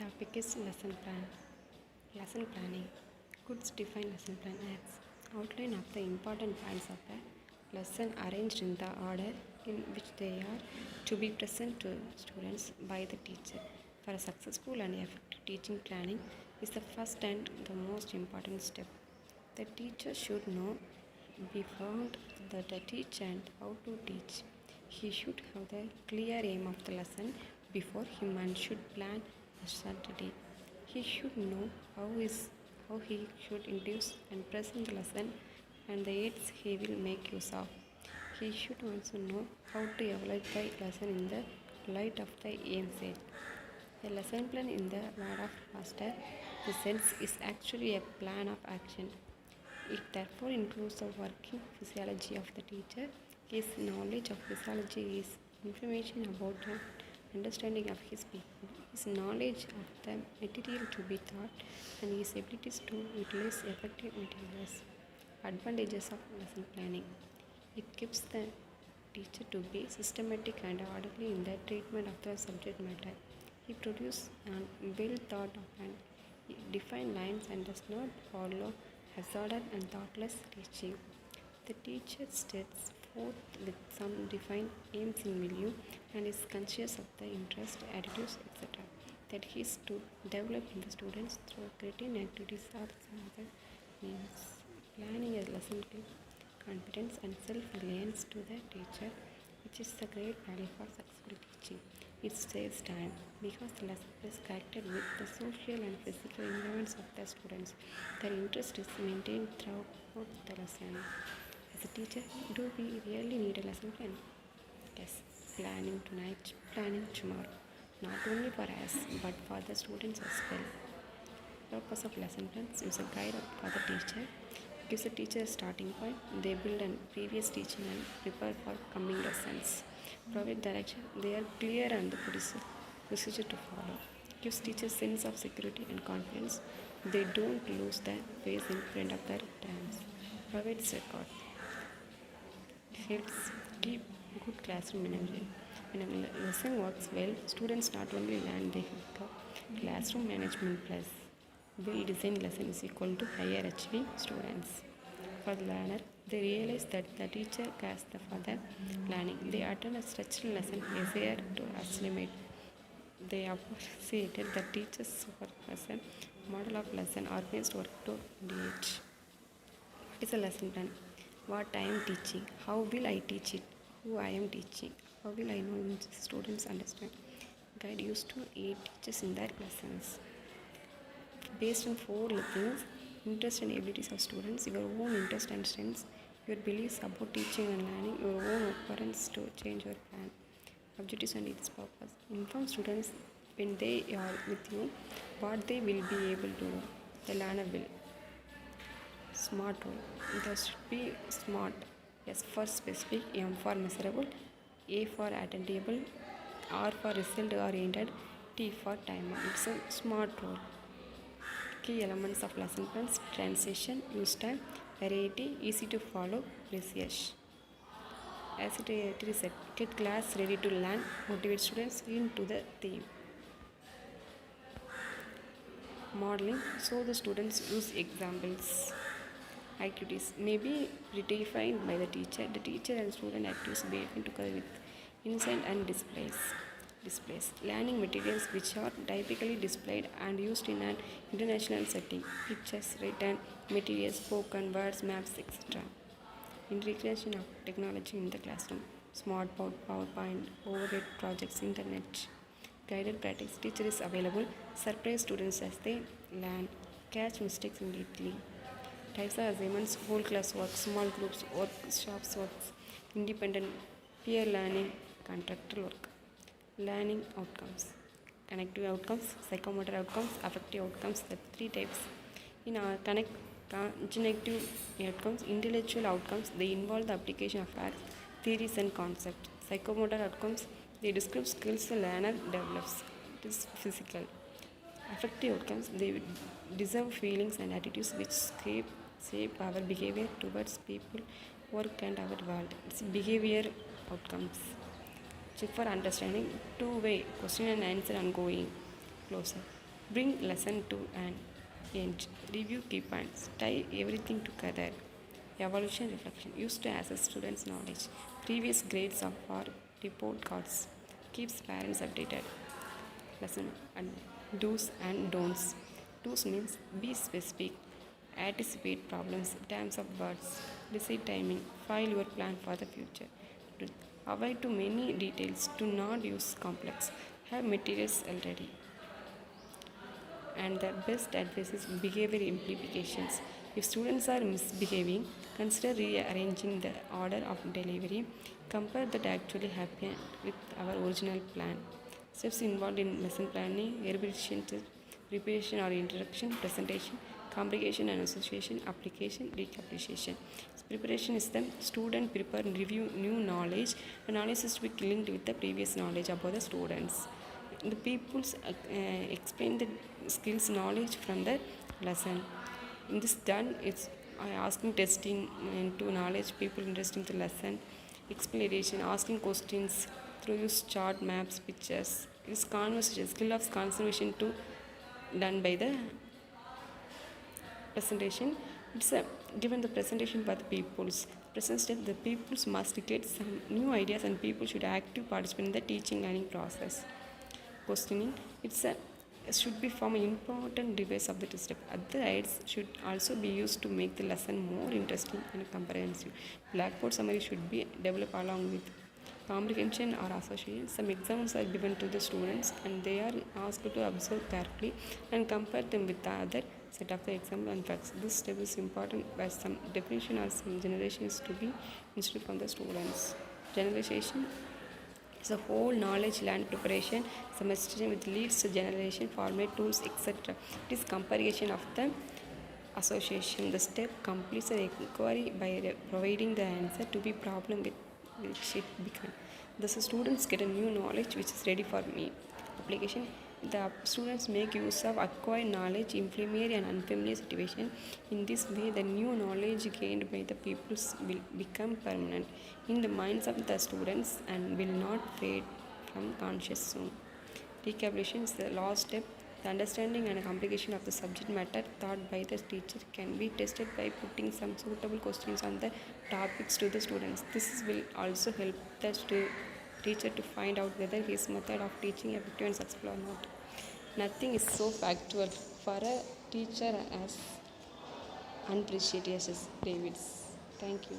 Topic is lesson plan. Lesson planning. Good defined lesson plan adds outline of the important points of the lesson arranged in the order in which they are to be present to students by the teacher. For a successful and effective teaching, planning is the first and the most important step. The teacher should know before the teach and how to teach. He should have the clear aim of the lesson before him and should plan a strategy. He should know how he should introduce and present the lesson and the aids he will make use of. He should also know how to evaluate the lesson in the light of the aim set. A lesson plan in the word of master, the sense is actually a plan of action. It therefore includes the working physiology of the teacher. His knowledge of physiology is information about the understanding of his people, his knowledge of the material to be taught, and his abilities to utilize effective materials. Advantages of lesson planning. It keeps the teacher to be systematic and orderly in the treatment of the subject matter. He produces and well thought of and defined lines and does not follow hazarded and thoughtless teaching. The teacher sets forth with some defined aims in view and is conscious of the interest, attitudes, etc. that he is to develop in the students through creative activities or some other means. Planning a lesson gives confidence and self-reliance to the teacher, which is the great value for successful teaching. It saves time because the lesson is connected with the social and physical environments of the students. Their interest is maintained throughout the lesson. As a teacher, do we really need a lesson plan? Yes. Planning tonight, planning tomorrow. Not only for us, but for the students as well. Purpose of lesson plans is a guide for the teacher. Gives the teacher a starting point. They build on previous teaching and prepare for coming lessons. Provide direction. They are clear and the procedure to follow. Gives teachers sense of security and confidence. They don't lose their face in front of their times. Provides record. Helps keep good classroom management. When a lesson works well, students not only learn, they have classroom management plus well-designed lesson is equal to higher achieving students. For the learner, they realize that the teacher cares for the learning. They attend a structural lesson easier to assimilate. They appreciated the teacher's work as a model of lesson organized work to engage. What is a lesson plan? What I am teaching? How will I teach it? Who I am teaching? How will I know students understand? Guide used to aid teachers in their lessons. Based on 4 things: interest and abilities of students, your own interest and strengths, your beliefs about teaching and learning, your own occurrence to change your plan, objectives and its purpose. Inform students when they are with you what they will be able to do. The learner will. Smart role. There should be smart. S for specific, M for measurable, A for attainable, R for result oriented, T for timer. It's a smart role. Key elements of lesson plans: transition, use time, variety, easy to follow, research. As it is said, get class ready to learn, motivate students into the theme. Modeling, so the students use examples. Activities may be redefined by the teacher. The teacher and student activities behaving together with insight and displays. Learning materials which are typically displayed and used in an international setting. Pictures, written materials, spoken words, maps, etc. Integration of technology in the classroom. Smartboard, PowerPoint, overhead projects, internet. Guided practice. Teacher is available. Surprise students as they learn. Catch mistakes immediately. Types of assignments: whole class work, small groups, workshops, works, independent, peer learning, contractual work. Learning outcomes: connective outcomes, psychomotor outcomes, affective outcomes. The 3 types. In our cognitive outcomes, intellectual outcomes, they involve the application of facts, theories and concepts. Psychomotor outcomes, they describe skills the learner develops. It is physical. Affective outcomes, they deserve feelings and attitudes which shape our behavior towards people, work and our world. It's behavior outcomes. Check for understanding, 2-way, question and answer ongoing. Closer. Bring lesson to an end. Review key points. Tie everything together. Evaluation reflection. Used to assess students' knowledge. Previous grades of or report cards. Keeps parents updated. Lesson and do's and don'ts. Do's means be specific. Anticipate problems in terms of words. Decide timing. File your plan for the future. Avoid too many details. Do not use complex. Have materials already. And the best advice is behavior implications. If students are misbehaving, consider rearranging the order of delivery. Compare that actually happened with our original plan. Steps involved in lesson planning, repetition or introduction, presentation, complication and association, application, recapitulation. Preparation is the student prepare and review new knowledge. The knowledge is to be linked with the previous knowledge about the students. The peoples explain the skills knowledge from the lesson. In this done, it's asking testing into knowledge people interesting the lesson. Explanation, asking questions through use chart, maps, pictures. This conversation, skill of conservation to done by the presentation. It's a given the presentation by the peoples. Present step, the peoples must get some new ideas and people should active participate in the teaching learning process. Questioning, it's a should be form an important device of the step. Other aids should also be used to make the lesson more interesting and comprehensive. Blackboard summary should be developed along with comprehension or association. Some examples are given to the students and they are asked to observe carefully and compare them with the other set of the example and facts. This step is important by some definition or some generation is to be instructed from the students. Generalization is a whole knowledge learned preparation, semester with leads to generation, format tools, etc. It is comparison of the association. The step completes the inquiry by providing the answer to be problem with which it began. Thus, the students get a new knowledge which is ready for me. Application. The students make use of acquired knowledge in familiar and unfamiliar situation. In this way, the new knowledge gained by the pupils will become permanent in the minds of the students and will not fade from conscious soon. Recapitulation is the last step. The understanding and comprehension of the subject matter taught by the teacher can be tested by putting some suitable questions on the topics to the students. This will also help the teacher to find out whether his method of teaching effective and successful or not. Nothing is so factual for a teacher as unprecious as David's. Thank you.